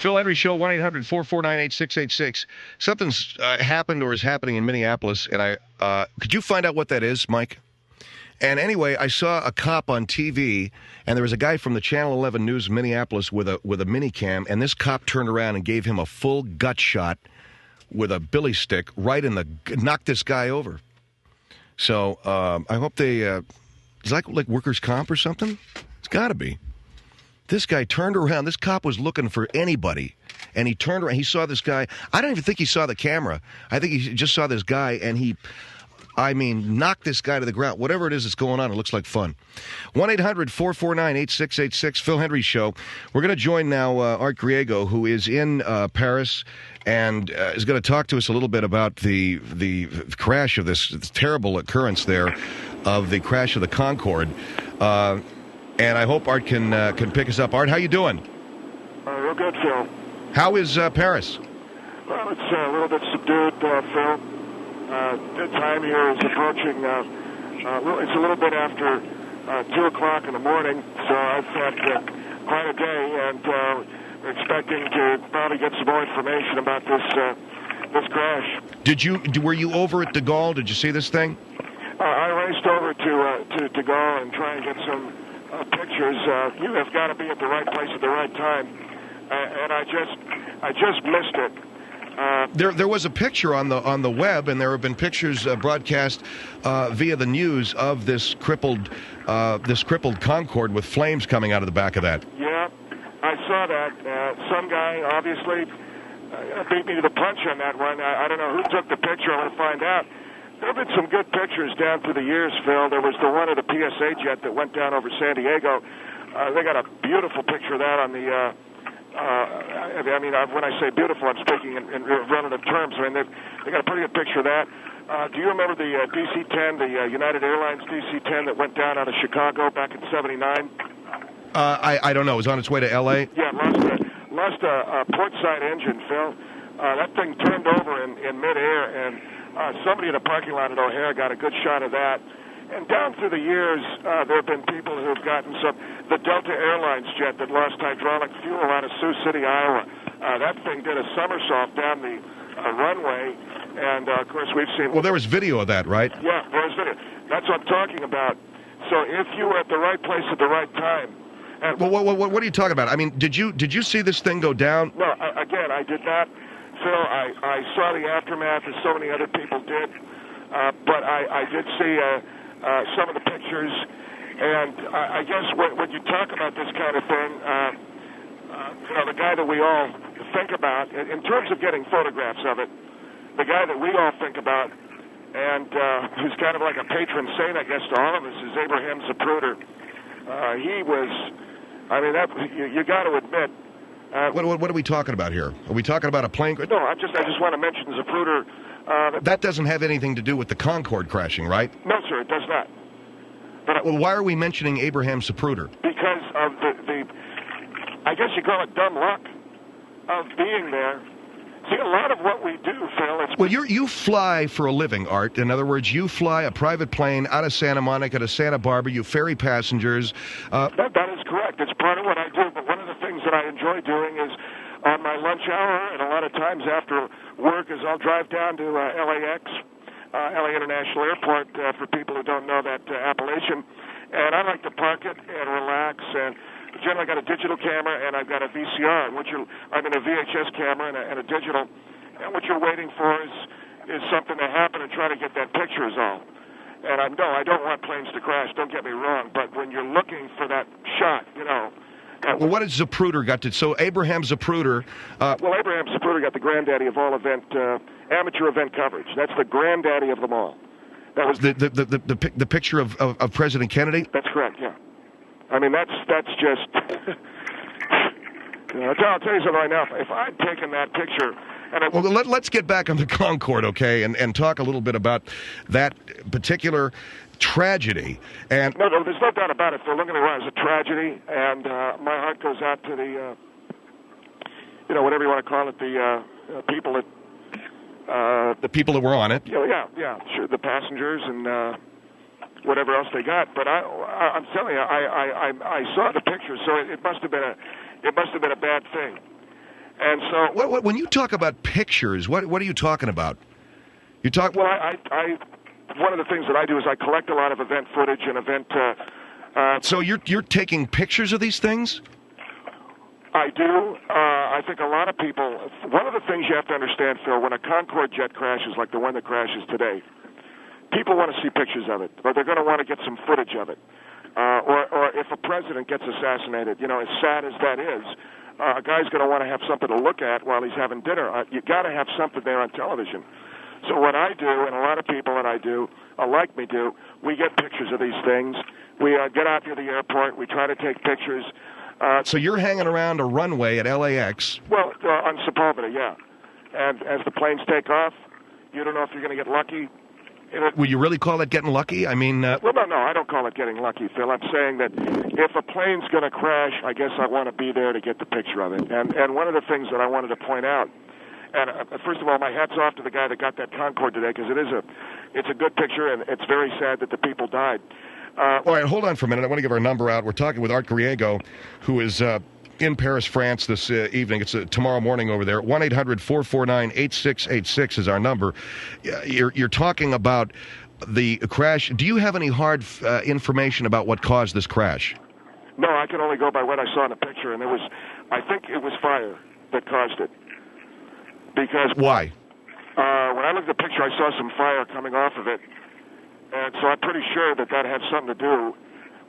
Phil Hendrie Show, 1-800-449-8686. Something's happened or is happening in Minneapolis, and could you find out what that is, Mike? And anyway, I saw a cop on TV, and there was a guy from the Channel 11 News Minneapolis with a mini cam, and this cop turned around and gave him a full gut shot with a billy stick right in the knocked this guy over. So I hope they it's like workers' comp or something. It's got to be. This guy turned around. This cop was looking for anybody, and he turned around. He saw this guy. I don't even think he saw the camera. I think he just saw this guy, and knocked this guy to the ground. Whatever it is that's going on, it looks like fun. 1-800-449-8686, Phil Hendrie Show. We're going to join now Art Griego, who is in Paris and is going to talk to us a little bit about the crash of this terrible occurrence there, of the crash of the Concorde. And I hope Art can pick us up. Art, how you doing? Real good, Phil. How is Paris? Well, it's a little bit subdued, Phil. The time here is approaching, it's a little bit after 2 o'clock in the morning, so I've had quite a day, and we're expecting to probably get some more information about this crash. Were you over at de Gaulle? Did you see this thing? I raced over to de Gaulle and try and get some pictures. You have got to be at the right place at the right time, and I just missed it. There was a picture on the web, and there have been pictures broadcast via the news of this crippled Concorde with flames coming out of the back of that. Yeah, I saw that. Some guy obviously beat me to the punch on that one. I don't know who took the picture. I'm going to find out. There have been some good pictures down through the years, Phil. There was the one of the PSA jet that went down over San Diego. They got a beautiful picture of that on the... when I say beautiful, I'm speaking in relative terms. I mean, they got a pretty good picture of that. Do you remember the DC-10, the United Airlines DC-10 that went down out of Chicago back in '79? I don't know. It was on its way to L.A.? Yeah, lost a portside engine, Phil. That thing turned over in midair, and somebody in a parking lot at O'Hare got a good shot of that. And down through the years, there have been people who have gotten some. The Delta Airlines jet that lost hydraulic fuel out of Sioux City, Iowa. That thing did a somersault down the runway, and of course we've seen. Well, there was video of that, right? Yeah, there was video. That's what I'm talking about. So if you were at the right place at the right time. And well, what are you talking about? I mean, did you see this thing go down? No, again, I did not. Phil, I saw the aftermath as so many other people did, but I did see. Some of the pictures, and I guess when you talk about this kind of thing, the guy that we all think about, in terms of getting photographs of it, the guy that we all think about, and who's kind of like a patron saint, I guess, to all of us, is Abraham Zapruder. He was, you got to admit. What are we talking about here? Are we talking about a plane? No, I just want to mention Zapruder. That doesn't have anything to do with the Concorde crashing, right? No, sir, it does not. But well, why are we mentioning Abraham Zapruder? Because of the I guess you call it dumb luck of being there. See, a lot of what we do, Phil, well, you fly for a living, Art. In other words, you fly a private plane out of Santa Monica to Santa Barbara. You ferry passengers. That is correct. It's part of what I do. But one of the things that I enjoy doing is on my lunch hour, and a lot of times after work, is I'll drive down to LAX, LA International Airport, for people who don't know that appellation. And I like to park it and relax. And generally, I got a digital camera and I've got a VCR, a VHS camera and a digital. And what you're waiting for is something to happen and try to get that picture is all. And I don't want planes to crash. Don't get me wrong. But when you're looking for that shot, well, what has Zapruder got to? So Abraham Zapruder. Abraham Zapruder got the granddaddy of all amateur event coverage. That's the granddaddy of them all. That was the picture of President Kennedy. That's correct. Yeah. I mean, that's just. I'll tell you something right now. If I'd taken that picture. Let's get back on the Concorde, okay, and talk a little bit about that particular tragedy. And no, there's no doubt about it. Phil, don't get me wrong, it's a tragedy, and my heart goes out to the, whatever you want to call it, the people that. The people that were on it. Yeah, sure, the passengers and whatever else they got. But I'm telling you, I saw the picture, so it must have been a bad thing. And so, When you talk about pictures, what are you talking about? You talk. well, I one of the things that I do is I collect a lot of event footage and event. So you're taking pictures of these things? I do. I think a lot of people. One of the things you have to understand, Phil, when a Concorde jet crashes like the one that crashes today, people want to see pictures of it, or they're going to want to get some footage of it. Or if a president gets assassinated, as sad as that is, a guy's going to want to have something to look at while he's having dinner. You got to have something there on television. So what I do, and a lot of people that I do, like me do, we get pictures of these things. We get out near the airport. We try to take pictures. So you're hanging around a runway at LAX. Well, on Sepulveda, yeah. And as the planes take off, you don't know if you're going to get lucky. Will you really call it getting lucky? I mean... Well, no, I don't call it getting lucky, Phil. I'm saying that if a plane's going to crash, I guess I want to be there to get the picture of it. And one of the things that I wanted to point out, and first of all, my hat's off to the guy that got that Concorde today, because it's a good picture, and it's very sad that the people died. All right, hold on for a minute. I want to give our number out. We're talking with Art Griego, who is in Paris, France this evening. It's tomorrow morning over there. 1-800-449-8686 is our number. You're talking about the crash. Do you have any hard information about what caused this crash? No, I can only go by what I saw in the picture, and I think it was fire that caused it. Because why? When I looked at the picture, I saw some fire coming off of it, and so I'm pretty sure that had something to do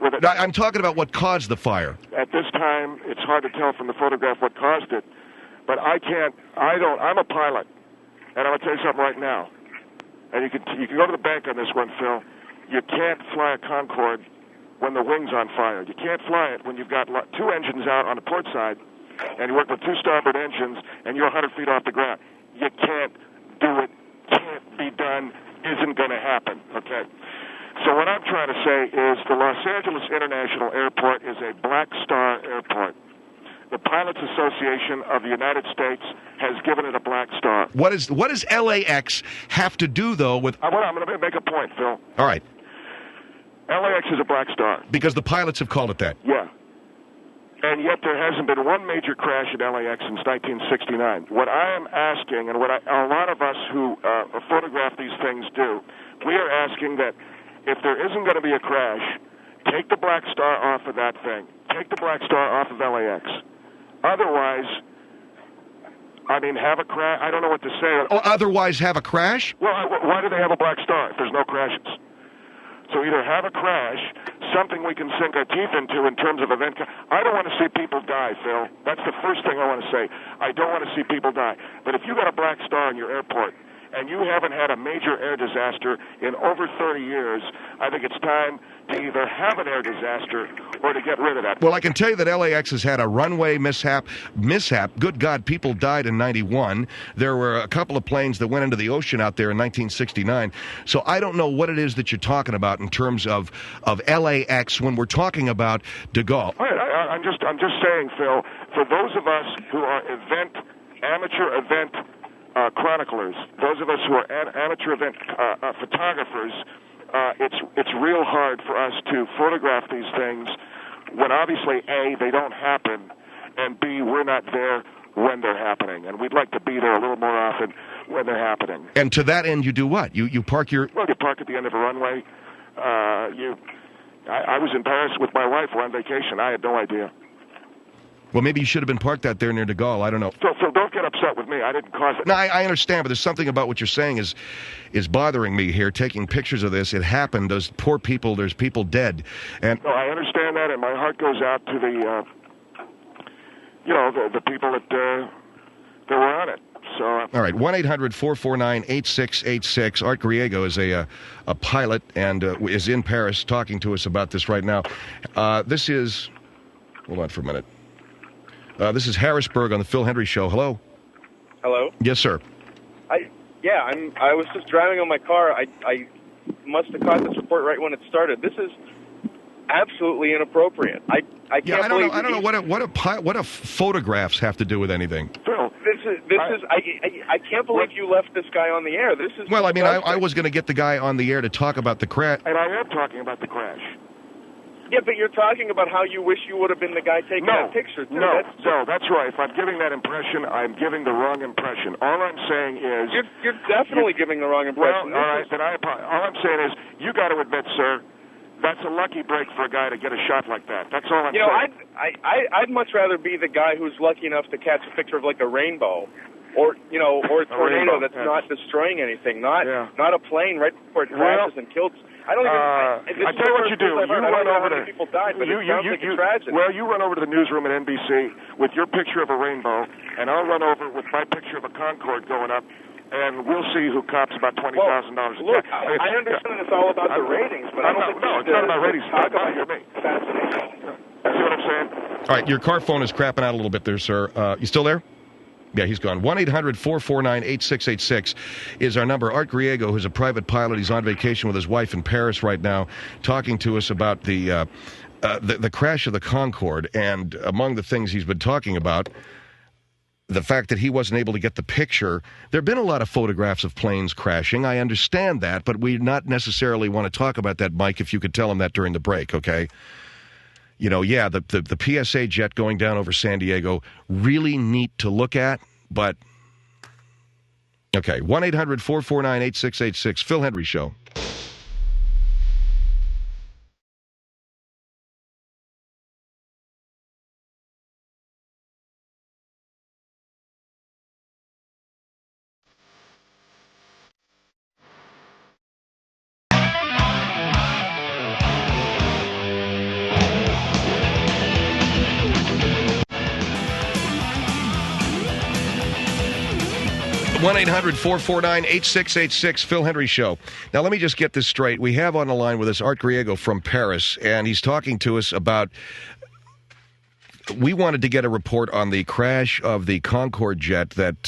with it. I'm talking about what caused the fire. At this time, it's hard to tell from the photograph what caused it, but I'm a pilot, and I'm going to tell you something right now, and you can go to the bank on this one, Phil. You can't fly a Concorde when the wing's on fire. You can't fly it when you've got two engines out on the port side, and you work with two starboard engines, and you're 100 feet off the ground. You can't do it. Can't be done. Isn't going to happen. Okay? So what I'm trying to say is the Los Angeles International Airport is a Black Star airport. The Pilots Association of the United States has given it a Black Star. What does LAX have to do, though, with... I'm going to make a point, Phil. All right. LAX is a Black Star. Because the pilots have called it that. Yeah. And yet there hasn't been one major crash at LAX since 1969. What I am asking, and what a lot of us who photograph these things do, we are asking that if there isn't going to be a crash, take the Black Star off of that thing. Take the Black Star off of LAX. Otherwise, have a crash. I don't know what to say. Oh, otherwise have a crash? Well, why do they have a Black Star if there's no crashes? So either have a crash, something we can sink our teeth into in terms of event. I don't want to see people die, Phil. That's the first thing I want to say. I don't want to see people die. But if you got a Black Star in your airport and you haven't had a major air disaster in over 30 years, I think it's time to either have an air disaster or to get rid of that. Well, I can tell you that LAX has had a runway mishap. Good God, people died in 91. There were a couple of planes that went into the ocean out there in 1969. So I don't know what it is that you're talking about in terms of LAX when we're talking about De Gaulle. I'm just saying, Phil, for those of us who are amateur event chroniclers, those of us who are amateur event photographers, it's real hard for us to photograph these things when obviously, A, they don't happen, and B, we're not there when they're happening. And we'd like to be there a little more often when they're happening. And to that end, you do what? You park your... Well, you park at the end of a runway. I was in Paris with my wife. We're on vacation. I had no idea. Well, maybe you should have been parked out there near De Gaulle. I don't know. So don't get upset with me. I didn't cause it. No, I understand, but there's something about what you're saying is bothering me here, taking pictures of this. It happened. Those poor people, there's people dead. And no, I understand that, and my heart goes out to the people that were on it. So, all right, 1-800-449-8686. Art Griego is a pilot and is in Paris talking to us about this right now. This is... Hold on for a minute. This is Harrisburg on the Phil Hendrie Show. Hello? Hello? Yes, sir. I was just driving on my car. I must have caught this report right when it started. This is absolutely inappropriate. I can't believe... I don't know what photographs have to do with anything. Phil, I can't believe you left this guy on the air. This is... Well, I was going to get the guy on the air to talk about the crash. And I am talking about the crash. Yeah, but you're talking about how you wish you would have been the guy taking that picture, too. No, that's right. If I'm giving that impression, I'm giving the wrong impression. All I'm saying is... You're definitely giving the wrong impression. Well, all right, then all I'm saying is, you got to admit, sir, that's a lucky break for a guy to get a shot like that. That's all I'm saying. I'd much rather be the guy who's lucky enough to catch a picture of, like, a rainbow. Or a tornado that's not destroying anything, not a plane right before it crashes and kills. I don't even. I tell you what you do. You run over to people died, but it sounds like a tragedy. Well, you run over to the newsroom at NBC with your picture of a rainbow, and I'll run over with my picture of a Concorde going up, and we'll see who cops about $20,000 a check. Look, I understand it's all about the ratings, but I don't think it's not about ratings. It's about me. See what I'm saying? All right, your car phone is crapping out a little bit there, sir. You still there? Yeah, he's gone. 1-800-449-8686 is our number. Art Griego, who's a private pilot, he's on vacation with his wife in Paris right now, talking to us about the crash of the Concorde. And among the things he's been talking about, the fact that he wasn't able to get the picture. There have been a lot of photographs of planes crashing. I understand that, but we not necessarily want to talk about that, Mike, if you could tell him that during the break, okay? You know, yeah, the PSA jet going down over San Diego, really neat to look at, but... Okay, 1-800-449-8686, Phil Hendrie Show. One 1-800-449-8686, Phil Hendrie Show. Now, let me just get this straight. We have on the line with us Art Griego from Paris, and he's talking to us about... We wanted to get a report on the crash of the Concorde jet that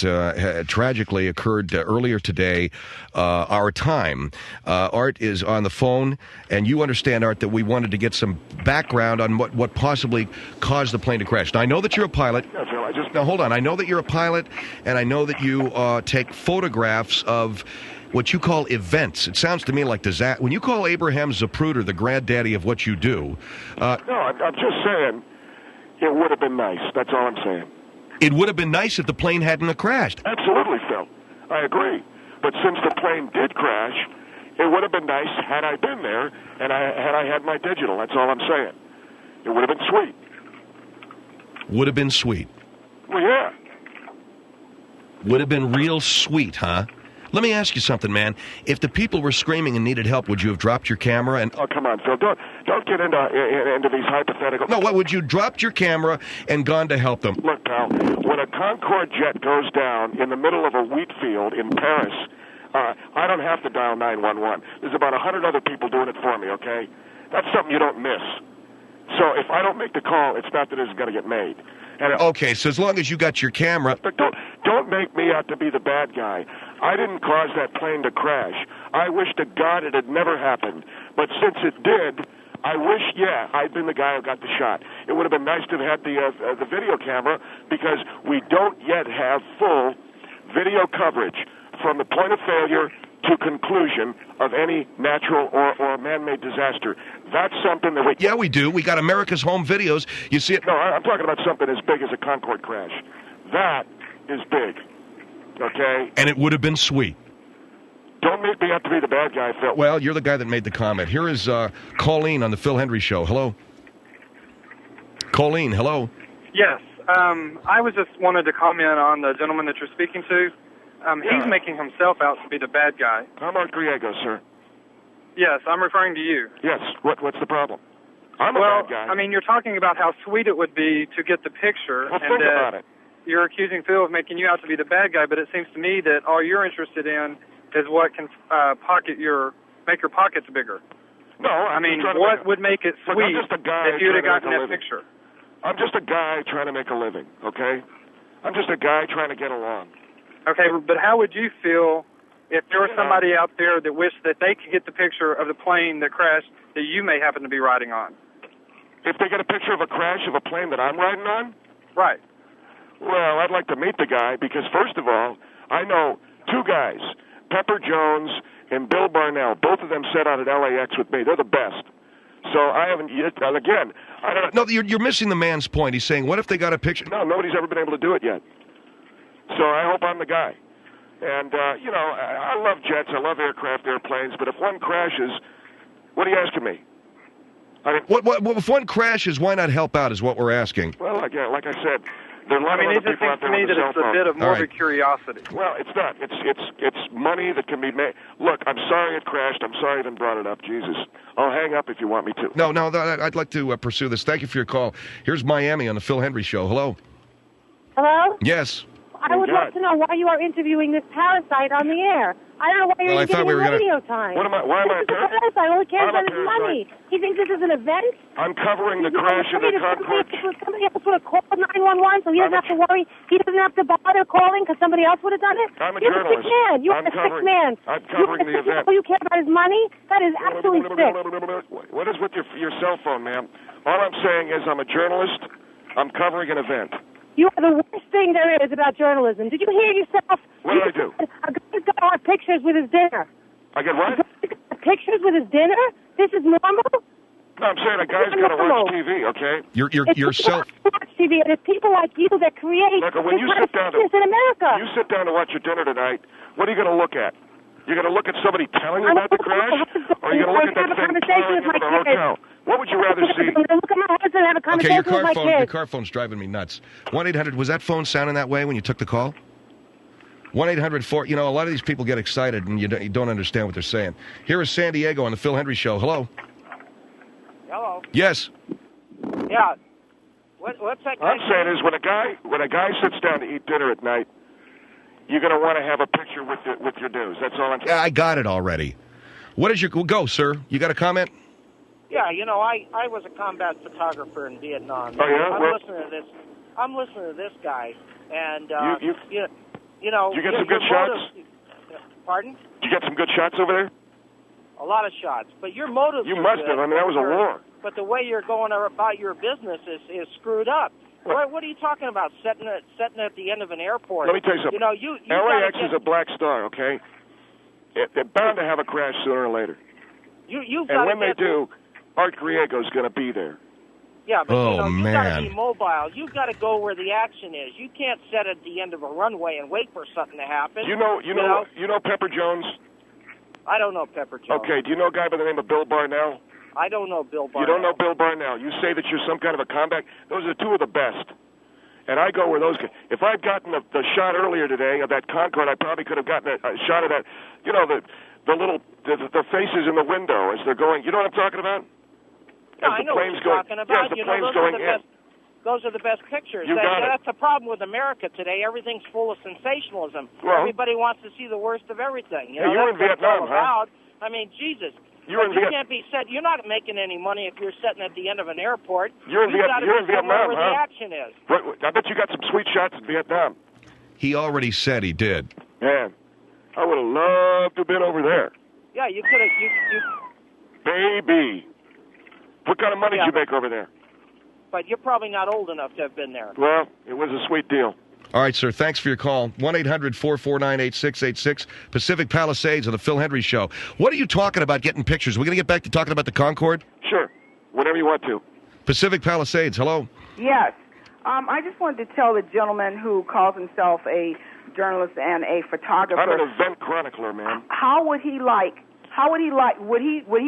tragically occurred earlier today, our time. Art is on the phone, and you understand, Art, that we wanted to get some background on what possibly caused the plane to crash. Now, I know that you're a pilot. Yeah, Phil, Now, hold on. I know that you're a pilot, and I know that you take photographs of what you call events. It sounds to me like disaster. When you call Abraham Zapruder the granddaddy of what you do... No, I'm just saying... It would have been nice. That's all I'm saying. It would have been nice if the plane hadn't have crashed. Absolutely, Phil. I agree. But since the plane did crash, it would have been nice had I been there and I had my digital. That's all I'm saying. It would have been sweet. Would have been sweet. Well, yeah. Would have been real sweet, huh? Let me ask you something, man. If the people were screaming and needed help, would you have dropped your camera? And oh, come on, Phil. Don't get into these hypotheticals. No, what would you dropped your camera and gone to help them? Look, pal, when a Concorde jet goes down in the middle of a wheat field in Paris, I don't have to dial 911. There's about 100 other people doing it for me, okay? That's something you don't miss. So if I don't make the call, it's not that it's going to get made. And okay, so as long as you got your camera... But don't make me out to be the bad guy. I didn't cause that plane to crash. I wish to God it had never happened. But since it did, I wish, I'd been the guy who got the shot. It would have been nice to have had the video camera because we don't yet have full video coverage from the point of failure to conclusion of any natural or man-made disaster. That's something that we... Yeah, we do. We got America's Home Videos. You see it... No, I'm talking about something as big as a Concorde crash. That is big, okay? And it would have been sweet. Don't make me out to be the bad guy, Phil. Well, you're the guy that made the comment. Here is Colleen on the Phil Hendrie Show. Hello? Colleen, hello? Yes. I was just wanted to comment on the gentleman that you're speaking to. He's making himself out to be the bad guy. I'm Art Griego, sir. Yes, I'm referring to you. Yes. What's the problem? I'm a bad guy. I mean, you're talking about how sweet it would be to get the picture. Well, think about it. You're accusing Phil of making you out to be the bad guy, but it seems to me that all you're interested in is what can make your pockets bigger. No, I mean, what would make it sweet if you'd have gotten that picture? I'm just a guy trying to make a living, okay? I'm just a guy trying to get along. Okay, but how would you feel if there was somebody out there that wished that they could get the picture of the plane that crashed that you may happen to be riding on? If they get a picture of a crash of a plane that I'm riding on? Right. Well, I'd like to meet the guy because, first of all, I know two guys, Pepper Jones and Bill Barnell. Both of them set out at LAX with me. They're the best. So I haven't yet. Again, I don't. No, you're missing the man's point. He's saying, what if they got a picture? No, nobody's ever been able to do it yet. So I hope I'm the guy. And I love jets. I love airplanes. But if one crashes, what are you asking me? I mean, what if one crashes? Why not help out? Is what we're asking. Well, again, like I said. There are a lot of it other just people out seems there to me with that a it's cell a bit phone. of morbid curiosity. Well, it's not. It's money that can be made. Look, I'm sorry it crashed. I'm sorry I even brought it up. Jesus. I'll hang up if you want me to. No, I'd like to pursue this. Thank you for your call. Here's Miami on the Phil Hendrie Show. Hello? Hello? Yes. I would like to know why you are interviewing this parasite on the air. I don't know why you're giving him radio time. Why am I a parasite? All he cares about is money. He thinks this is an event. I'm covering the crash of the Concorde. Somebody else would have called 911 so he doesn't have to worry. He doesn't have to bother calling because somebody else would have done it. I'm a You're journalist. a sick man. You're a sick man. I'm covering the event. All you care about is money? That is absolutely sick. What is with your cell phone, ma'am? All I'm saying is I'm a journalist. I'm covering an event. You are the worst thing there is about journalism. Did you hear yourself? What did I do? A guy's got our pictures with his dinner. I get what? Pictures with his dinner? This is normal? No, I'm saying a guy's got to watch TV, okay? Yourself. Watch TV, and it's people like you that create Look, when you sit down in America. You sit down to watch your dinner tonight, what are you going to look at? You're going to look at somebody telling you about the crash? Or are you going to look at that thing flying into the hotel? What would you rather see? Look at my husband and have a conversation with my kids. Your car phone's driving me nuts. 1-800, was that phone sounding that way when you took the call? 1-800-4, a lot of these people get excited and you don't understand what they're saying. Here is San Diego on the Phil Hendrie Show. Hello? Hello? Yes. Yeah. What's that What I'm saying is when a guy sits down to eat dinner at night, you're going to want to have a picture with your news. That's all I'm saying. Yeah, I got it already. What is go, sir? You got a comment? Yeah, I was a combat photographer in Vietnam. Oh, yeah? I'm listening to this guy, and you get some good shots? Pardon? Did you get some good shots over there? A lot of shots, but your motives. You must have. I mean, that was a war. But the way you're going about your business is screwed up. What are you talking about? Setting at the end of an airport. Let me tell you something. LAX is a black star, okay? They're bound to have a crash sooner or later. And when they do, Art Griego's going to be there. Yeah, but you got to man. be mobile. You've got to go where the action is. You can't sit at the end of a runway and wait for something to happen. You know Pepper Jones? I don't know Pepper Jones. Okay, do you know a guy by the name of Bill Barnell? I don't know Bill Barnell. You don't know Bill Barnell. You say that you're some kind of a combat. Those are two of the best. And I go where those guys. If I'd gotten the shot earlier today of that Concorde, I probably could have gotten a shot of that. The faces in the window as they're going. You know what I'm talking about? No, I know what you're talking about. As the plane's going in. Those are the best pictures. That's the problem with America today. Everything's full of sensationalism. Well, everybody wants to see the worst of everything. You're in Vietnam, huh? I mean, Jesus. You can't be set. You're not making any money if you're sitting at the end of an airport. You're in Vietnam, where the action is. I bet you got some sweet shots in Vietnam. He already said he did. Man, I would have loved to have been over there. Yeah, you could have. Baby. What kind of money did you make over there? But you're probably not old enough to have been there. Well, it was a sweet deal. All right, sir. Thanks for your call. 1-800-449-8686. Pacific Palisades on the Phil Hendrie Show. What are you talking about getting pictures? We're going to get back to talking about the Concorde? Sure. Whenever you want to. Pacific Palisades. Hello. Yes. I just wanted to tell the gentleman who calls himself a journalist and a photographer. I'm an event chronicler, man. Would he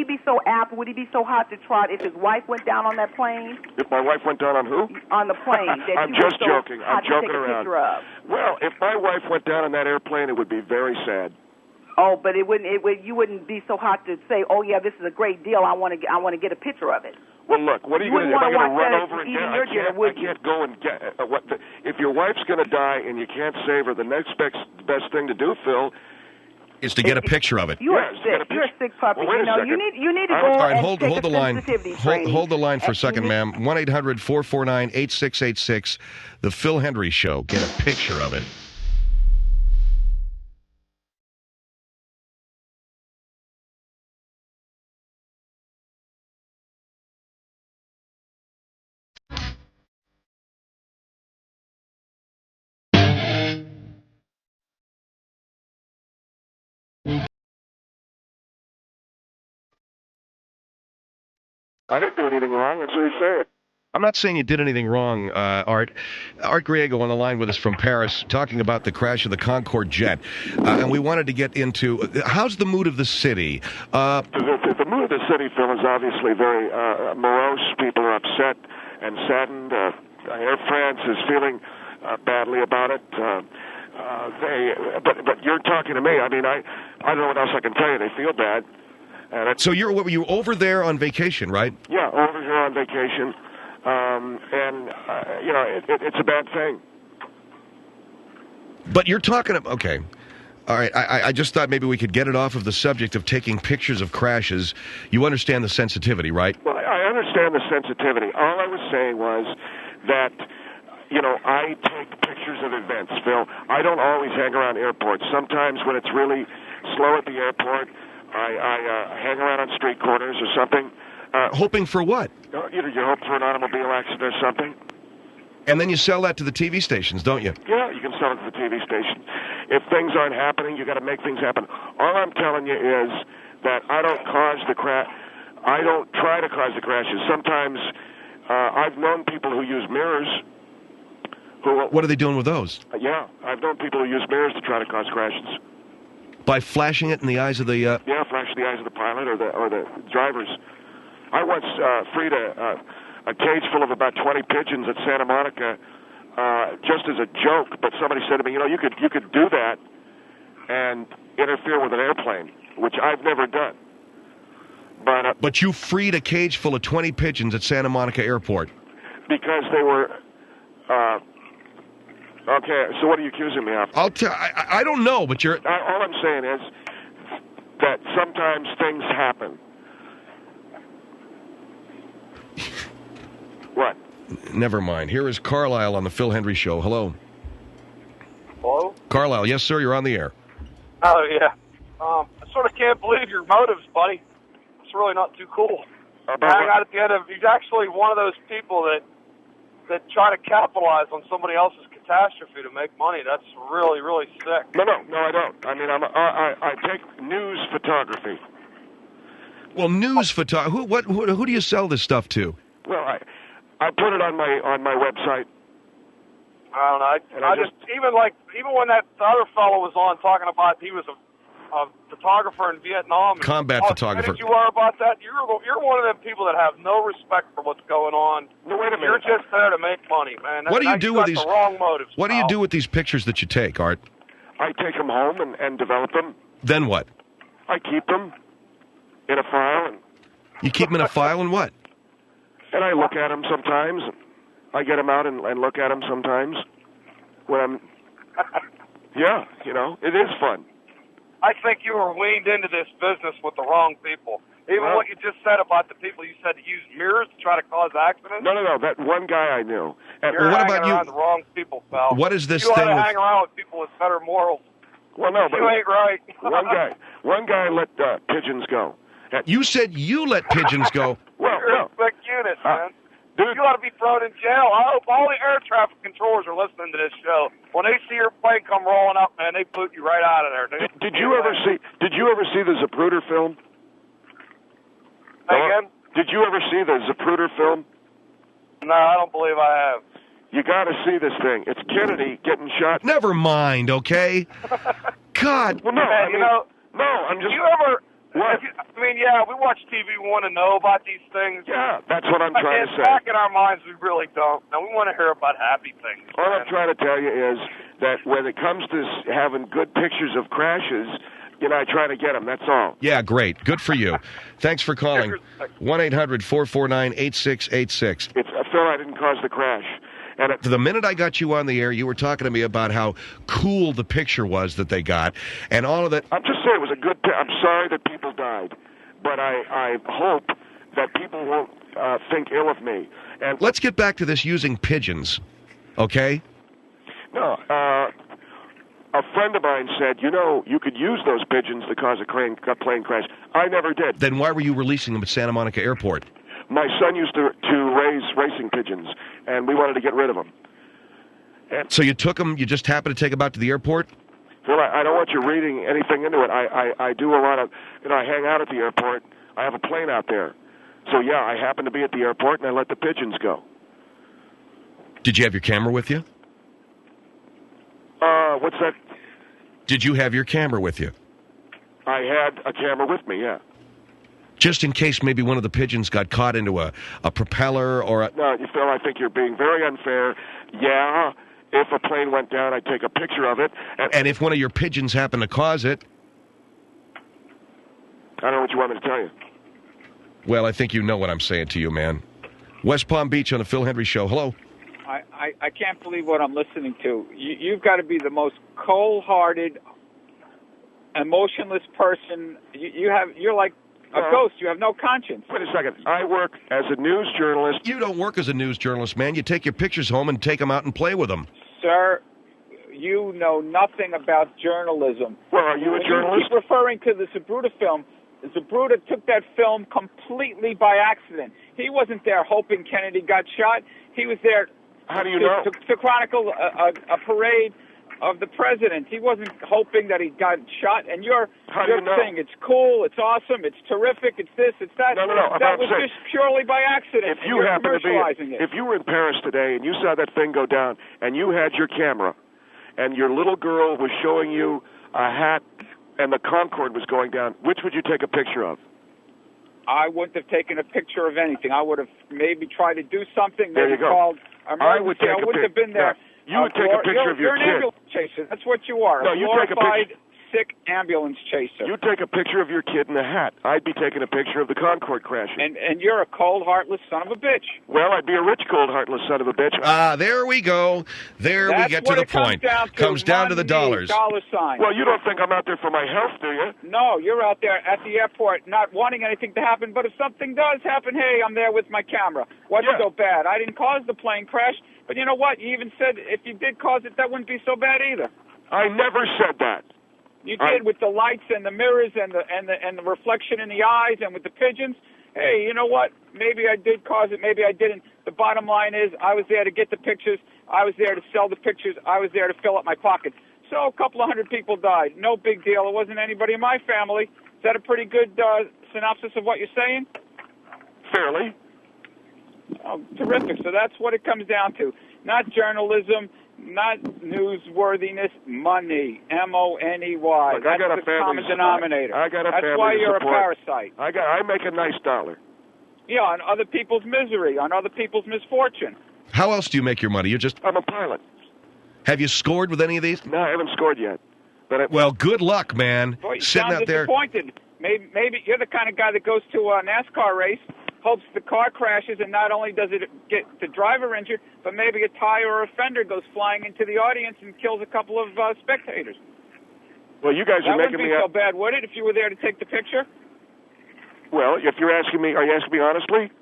be so apt, would he be so hot to trot if his wife went down on that plane? If my wife went down on who? On the plane. I'm just joking. I'm joking around. Of. Well, if my wife went down on that airplane, it would be very sad. Oh, but you wouldn't be so hot to say, "Oh yeah, this is a great deal. I want to get a picture of it." Well, look, what are you going to do? Am I going to run over and get? I can't go and get. If your wife's going to die and you can't save her, the next best thing to do, Phil, is to get a picture of it. You're sick. You're a sick puppy. Well, you need to go all right, and hold take the line. Hold the line for a second, ma'am. 1-800-449-8686. The Phil Hendrie Show. Get a picture of it. I didn't do anything wrong. That's what he's saying. I'm not saying you did anything wrong, Art. Art Griego on the line with us from Paris, talking about the crash of the Concorde jet. And we wanted to get into, how's the mood of the city? The mood of the city, Phil, is obviously very morose. People are upset and saddened. Air France is feeling badly about it. But you're talking to me. I mean, I don't know what else I can tell you. They feel bad. So were you over there on vacation, right? Yeah, over here on vacation. It's a bad thing. But you're talking about, okay. All right, I just thought maybe we could get it off of the subject of taking pictures of crashes. You understand the sensitivity, right? Well, I understand the sensitivity. All I was saying was that, I take pictures of events, Phil. I don't always hang around airports. Sometimes when it's really slow at the airport, I hang around on street corners or something. Hoping for what? You hope for an automobile accident or something. And then you sell that to the TV stations, don't you? Yeah, you can sell it to the TV station. If things aren't happening, you got to make things happen. All I'm telling you is that I don't cause the crash. I don't try to cause the crashes. Sometimes I've known people who use mirrors. What are they doing with those? Yeah, I've known people who use mirrors to try to cause crashes. By flashing it in the eyes of the... Yeah, flashing the eyes of the pilot or the drivers. I once freed a cage full of about 20 pigeons at Santa Monica just as a joke, but somebody said to me, you could do that and interfere with an airplane, which I've never done. But you freed a cage full of 20 pigeons at Santa Monica Airport. Because they were... okay, so what are you accusing me of? I don't know, but you're... All I'm saying is that sometimes things happen. What? Never mind. Here is Carlisle on the Phil Hendrie Show. Hello. Hello? Carlisle, yes, sir, you're on the air. Oh, yeah. I sort of can't believe your motives, buddy. It's really not too cool. Hang out at the end of... He's actually one of those people that try to capitalize on somebody else's catastrophe to make money. That's really, really sick. No, I don't. I mean, I take news photography. Well, news photography. Who do you sell this stuff to? Well, I put it on my website. I don't know. I just even when that other fellow was on talking about he was a photographer in Vietnam. Combat photographer. Did you worry about that? You're one of them people that have no respect for what's going on. No, wait a minute. You're just there to make money, man. What do you do with these? The wrong motives. What do you do with these pictures that you take, Art? I take them home and develop them. Then what? I keep them in a file. You keep them in a file and what? And I look at them sometimes. I get them out and look at them sometimes. When I'm, yeah, it is fun. I think you were weaned into this business with the wrong people. Even what you just said about the people you said to use mirrors to try to cause accidents. No. That one guy I knew. You're what hanging about you? Around the wrong people, pal. What is this you thing? You ought to hang around with people with better morals. Well, no, but you ain't right. one guy let pigeons go. You said you let pigeons go. Well, you're a big unit, man. Dude, you ought to be thrown in jail. I hope all the air traffic controllers are listening to this show. When they see your plane come rolling up, man, they boot you right out of there. Did you ever see the Zapruder film? Again? Did you ever see the Zapruder film? No, I don't believe I have. You got to see this thing. It's Kennedy getting shot. Never mind, okay? God. Well, no, I'm just. You ever? What? Yeah, we watch TV. We want to know about these things. Yeah, that's what I'm trying to say. Back in our minds, we really don't. Now, we want to hear about happy things. All I'm trying to tell you is that when it comes to having good pictures of crashes, I try to get them. That's all. Yeah, great. Good for you. Thanks for calling. 1-800-449-8686. Phil, I didn't cause the crash. And the minute I got you on the air, you were talking to me about how cool the picture was that they got, and all of that. I'm just saying it was a good picture. I'm sorry that people died, but I hope that people won't think ill of me. And let's get back to this using pigeons, okay? No, a friend of mine said, you could use those pigeons to cause a plane crash. I never did. Then why were you releasing them at Santa Monica Airport? My son used to raise racing pigeons, and we wanted to get rid of them. And so you took them, you just happened to take them out to the airport? Well, I don't want you reading anything into it. I do a lot of, I hang out at the airport. I have a plane out there. So, yeah, I happened to be at the airport, and I let the pigeons go. Did you have your camera with you? What's that? Did you have your camera with you? I had a camera with me, yeah. Just in case maybe one of the pigeons got caught into a propeller or a... No, Phil, I think you're being very unfair. Yeah, if a plane went down, I'd take a picture of it. And if one of your pigeons happened to cause it... I don't know what you want me to tell you. Well, I think you know what I'm saying to you, man. West Palm Beach on the Phil Hendrie Show. Hello. I can't believe what I'm listening to. You've got to be the most cold-hearted, emotionless person. You're like a ghost. You have no conscience. Wait a second. I work as a news journalist. You don't work as a news journalist, man. You take your pictures home and take them out and play with them. Sir, you know nothing about journalism. Well, are you a journalist? You keep referring to the Zabruta film. Zabruta took that film completely by accident. He wasn't there hoping Kennedy got shot. He was there How do you know? to chronicle a parade of the president. He wasn't hoping that he got shot. And you're saying it's cool, it's awesome, it's terrific, it's this, it's that. No. That was just purely by accident. If you happen to be, if you were in Paris today and you saw that thing go down and you had your camera and your little girl was showing you a hat and the Concorde was going down, which would you take a picture of? I wouldn't have taken a picture of anything. I would have maybe tried to do something. There you go. Called I would take I wouldn't have been there. Yeah. You would take a picture of your kid. You're an ambulance chaser. That's what you are. No, you take a picture. Sick ambulance chaser. You take a picture of your kid in a hat. I'd be taking a picture of the Concorde crashing. And you're a cold, heartless son of a bitch. Well, I'd be a rich, cold, heartless son of a bitch. There we go. That's we get to the point. Comes down to the dollars. Dollar sign. Well, you don't think I'm out there for my health, do you? No, you're out there at the airport not wanting anything to happen, but if something does happen, hey, I'm there with my camera. What's so bad? I didn't cause the plane crash, but you know what? You even said if you did cause it, that wouldn't be so bad either. I never said that. You did with the lights and the mirrors and the reflection in the eyes and with the pigeons. Hey, you know what? Maybe I did cause it. Maybe I didn't. The bottom line is I was there to get the pictures. I was there to sell the pictures. I was there to fill up my pocket. So a couple of hundred people died. No big deal. It wasn't anybody in my family. Is that a pretty good synopsis of what you're saying? Fairly. Oh, terrific. So that's what it comes down to. Not journalism, not newsworthiness, money. M-O-N-E-Y. Look, that's I got the a family common denominator. I got a that's family why to you're support. A parasite. I make a nice dollar. Yeah, on other people's misery, on other people's misfortune. How else do you make your money? I'm a pilot. Have you scored with any of these? No, I haven't scored yet. But well, good luck, man. Boy, you sitting sound out there. Disappointed. Maybe you're the kind of guy that goes to a NASCAR race, hopes the car crashes, and not only does it get the driver injured, but maybe a tire or a fender goes flying into the audience and kills a couple of spectators. Well, you guys are making me... That wouldn't be so bad, would it, if you were there to take the picture? Well, if you're asking me, are you asking me honestly?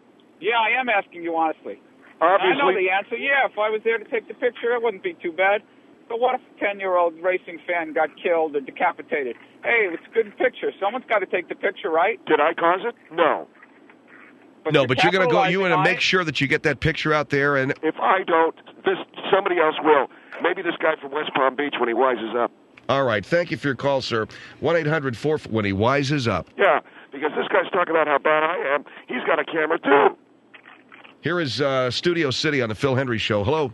Yeah, I am asking you honestly. Obviously. I know the answer. Yeah, if I was there to take the picture, it wouldn't be too bad. But what if a 10-year-old racing fan got killed or decapitated? Hey, it's a good picture. Someone's got to take the picture, right? Did I cause it? No. But you're going to go. You want to make sure that you get that picture out there. And if I don't, somebody else will. Maybe this guy from West Palm Beach when he wises up. All right. Thank you for your call, sir. 1-800-4 when he wises up. Yeah, because this guy's talking about how bad I am. He's got a camera too. Here is Studio City on the Phil Hendrie Show. Hello.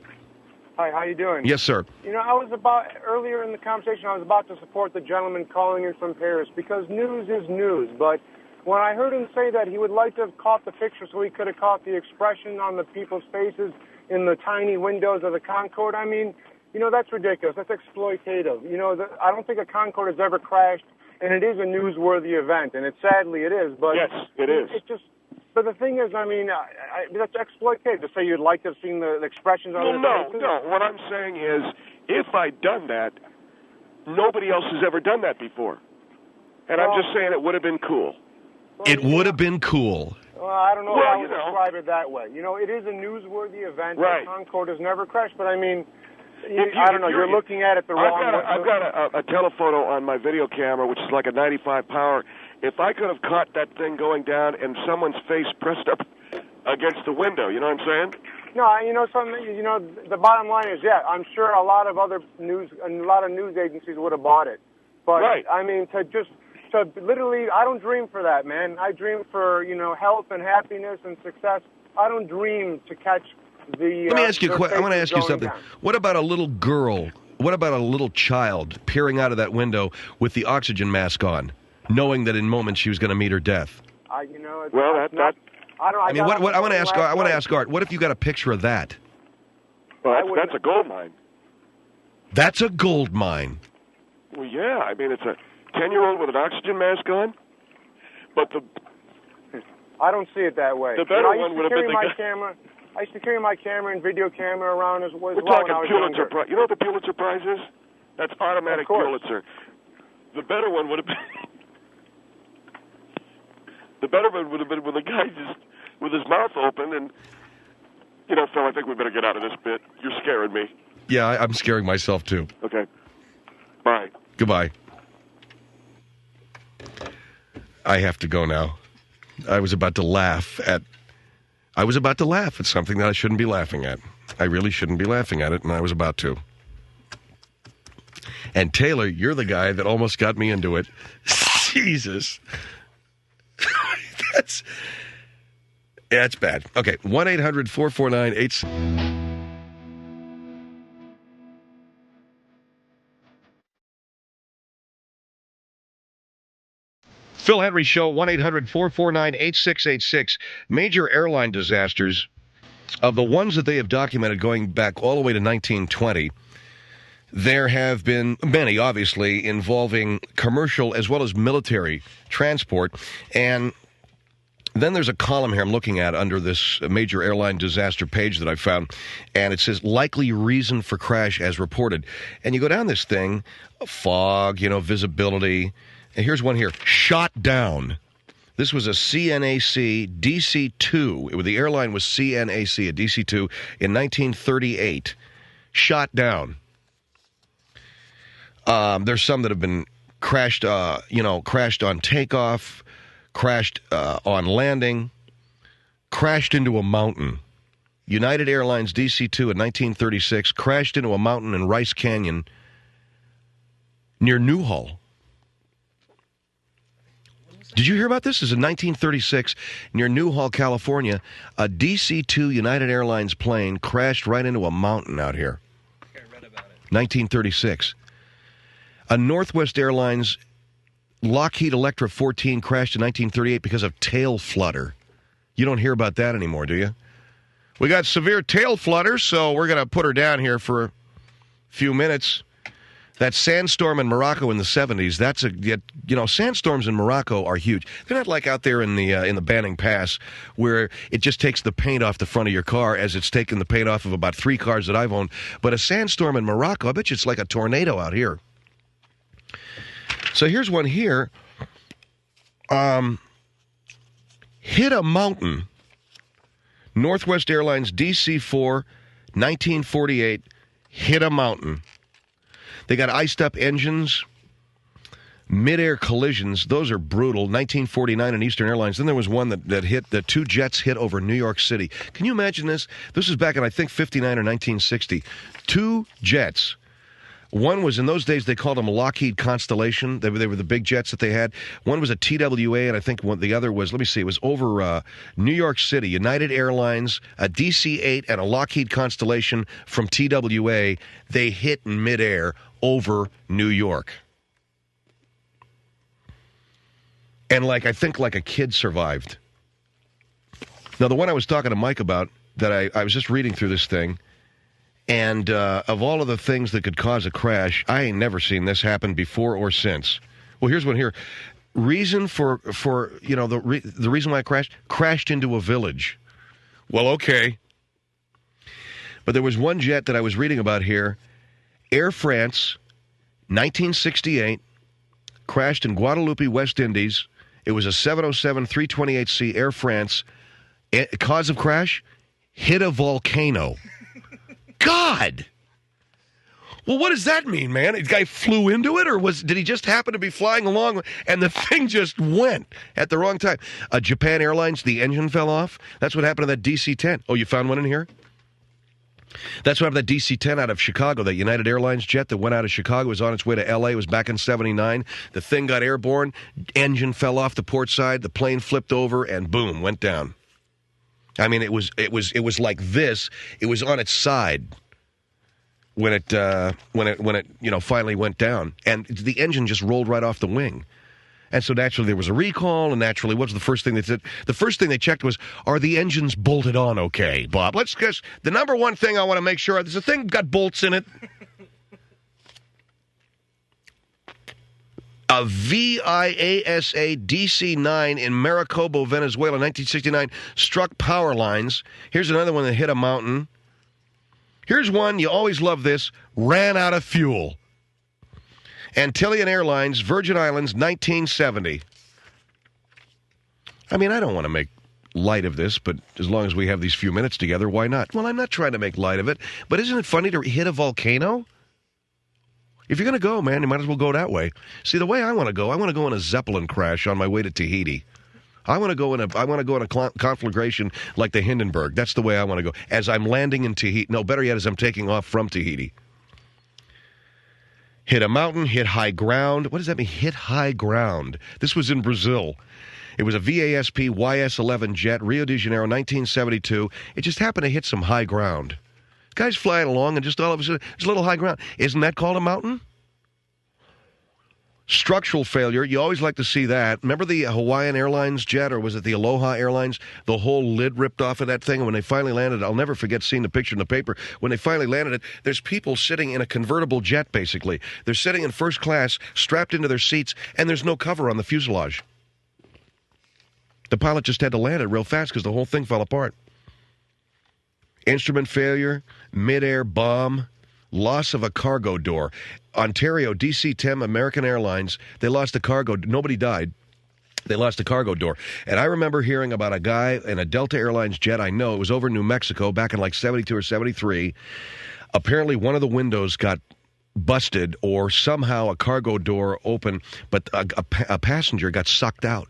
Hi, how you doing? Yes, sir. You know, earlier in the conversation, I was about to support the gentleman calling in from Paris because news is news. But when I heard him say that he would like to have caught the picture so he could have caught the expression on the people's faces in the tiny windows of the Concorde, I mean, you know, that's ridiculous. That's exploitative. You know, I don't think a Concorde has ever crashed, and it is a newsworthy event, and sadly it is. But yes, it is. It's just... But the thing is, I mean, that's exploitative to say you'd like to have seen the expressions on their faces. No. What I'm saying is, if I'd done that, nobody else has ever done that before. And I'm just saying it would have been cool. Well, it would have been cool. Well, I don't know how I would describe it that way. You know, it is a newsworthy event. Right. The Concorde has never crashed, but I mean, I don't know. You're looking at it the wrong way. I've got a telephoto on my video camera, which is like a 95 power. If I could have caught that thing going down and someone's face pressed up against the window, you know what I'm saying? No, you know, the bottom line is, yeah, I'm sure a lot of news agencies would have bought it. But right. I mean, to just to literally, I don't dream for that, man. I dream for, health and happiness and success. I don't dream to catch the... Let me ask you I want to ask you something. Down. What about a little girl? What about a little child peering out of that window with the oxygen mask on, knowing that in moments she was going to meet her death? I want to ask Art, what if you got a picture of that? Well, that's a gold mine. That's a gold mine. Well, yeah. I mean, it's a 10-year-old with an oxygen mask on. But I don't see it that way. The better one would have been the camera. I used to carry my camera and video camera around as well. We're talking Pulitzer Prize. You know what the Pulitzer Prize is? That's automatic Pulitzer. The better one would have been... The better one would have been with a guy just with his mouth open and, Phil, I think we better get out of this bit. You're scaring me. Yeah, I'm scaring myself too. Okay. Bye. Goodbye. I have to go now. I was about to laugh at something that I shouldn't be laughing at. I really shouldn't be laughing at it, and I was about to. And Taylor, you're the guy that almost got me into it. Jesus. That's bad. Okay, 1-800-449-86... Phil Hendrie Show, 1-800-449-8686. Major airline disasters, of the ones that they have documented going back all the way to 1920, there have been many, obviously, involving commercial as well as military transport. And then there's a column here I'm looking at under this major airline disaster page that I found, and it says, likely reason for crash as reported. And you go down this thing, fog, visibility. And here's one here, shot down. This was a CNAC DC-2. The airline was CNAC, a DC-2, in 1938. Shot down. There's some that have been crashed, crashed on takeoff, crashed on landing, crashed into a mountain. United Airlines DC-2 in 1936 crashed into a mountain in Rice Canyon near Newhall. Did you hear about this? This is in 1936 near Newhall, California. A DC-2 United Airlines plane crashed right into a mountain out here. I read about it. 1936. A Northwest Airlines Lockheed Electra 14 crashed in 1938 because of tail flutter. You don't hear about that anymore, do you? We got severe tail flutter, so we're going to put her down here for a few minutes. That sandstorm in Morocco in the 70s, sandstorms in Morocco are huge. They're not like out there in the Banning Pass where it just takes the paint off the front of your car as it's taken the paint off of about 3 cars that I've owned. But a sandstorm in Morocco, I bet you it's like a tornado out here. So here's one here. Hit a mountain. Northwest Airlines DC-4, 1948, hit a mountain. They got iced up engines, mid-air collisions. Those are brutal. 1949 in Eastern Airlines. Then there was one that hit, the 2 jets hit over New York City. Can you imagine this? This is back in, I think, 59 or 1960. 2 jets. One was, in those days, they called them Lockheed Constellation. They were the big jets that they had. One was a TWA, and I think the other was, it was over New York City. United Airlines, a DC-8, and a Lockheed Constellation from TWA. They hit in midair over New York. And I think a kid survived. Now, the one I was talking to Mike about, that I was just reading through this thing, and of all of the things that could cause a crash, I ain't never seen this happen before or since. Well, here's one here. Reason for the reason why it crashed into a village. Well, okay. But there was one jet that I was reading about here. Air France, 1968, crashed in Guadeloupe, West Indies. It was a 707-328C Air France. Cause of crash? Hit a volcano. God! Well, what does that mean, man? The guy flew into it, or did he just happen to be flying along and the thing just went at the wrong time? Japan Airlines, the engine fell off. That's what happened to that DC-10. Oh, you found one in here? That's what happened to that DC-10 out of Chicago, that United Airlines jet that went out of Chicago, was on its way to L.A., was back in 79. The thing got airborne, engine fell off the port side, the plane flipped over, and boom, went down. I mean, it was like this. It was on its side when it finally went down, and the engine just rolled right off the wing. And so naturally there was a recall, and naturally what was the first thing they said? The first thing they checked was, are the engines bolted on okay, Bob? Let's guess. The number one thing I want to make sure, there's a thing got bolts in it. A VIASA DC-9 in Maracaibo, Venezuela, 1969, struck power lines. Here's another one that hit a mountain. Here's one, you always love this, ran out of fuel. Antillean Airlines, Virgin Islands, 1970. I mean, I don't want to make light of this, but as long as we have these few minutes together, why not? Well, I'm not trying to make light of it, but isn't it funny to hit a volcano? If you're going to go, man, you might as well go that way. See, the way I want to go in a Zeppelin crash on my way to Tahiti. I want to go in a conflagration like the Hindenburg. That's the way I want to go. As I'm landing in Tahiti. No, better yet, as I'm taking off from Tahiti. Hit a mountain, hit high ground. What does that mean, hit high ground? This was in Brazil. It was a VASP YS-11 jet, Rio de Janeiro, 1972. It just happened to hit some high ground. Guy's flying along, and just all of a sudden, there's a little high ground. Isn't that called a mountain? Structural failure, you always like to see that. Remember the Hawaiian Airlines jet, or was it the Aloha Airlines? The whole lid ripped off of that thing, and when they finally landed, I'll never forget seeing the picture in the paper. When they finally landed it, there's people sitting in a convertible jet, basically. They're sitting in first class, strapped into their seats, and there's no cover on the fuselage. The pilot just had to land it real fast because the whole thing fell apart. Instrument failure, mid-air bomb, loss of a cargo door. Ontario, DC-10, American Airlines, they lost a cargo. Nobody died. They lost a cargo door. And I remember hearing about a guy in a Delta Airlines jet. I know it was over New Mexico back in like 72 or 73. Apparently one of the windows got busted, or somehow a cargo door opened, but a passenger got sucked out.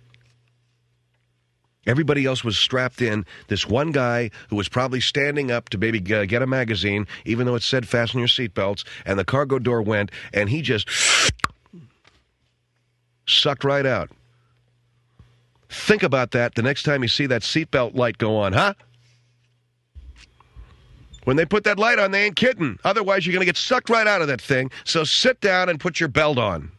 Everybody else was strapped in. This one guy who was probably standing up to maybe get a magazine, even though it said fasten your seatbelts, and the cargo door went, and he just sucked right out. Think about that the next time you see that seatbelt light go on, huh? When they put that light on, they ain't kidding. Otherwise, you're going to get sucked right out of that thing. So sit down and put your belt on.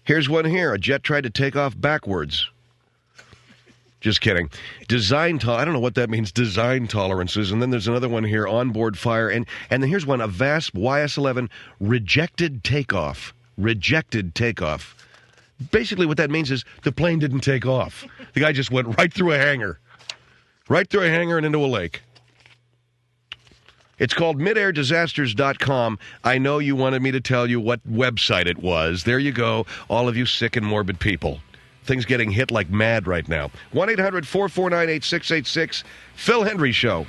Here's one here. A jet tried to take off backwards. Just kidding. I don't know what that means, design tolerances. And then there's another one here, onboard fire. And then here's one, a VASP YS-11 rejected takeoff. Rejected takeoff. Basically what that means is the plane didn't take off. The guy just went right through a hangar. Right through a hangar and into a lake. It's called midair.disasters.com. I know you wanted me to tell you what website it was. There you go, all of you sick and morbid people. Things getting hit like mad right now. 1-800-449-8686. Phil Hendrie Show.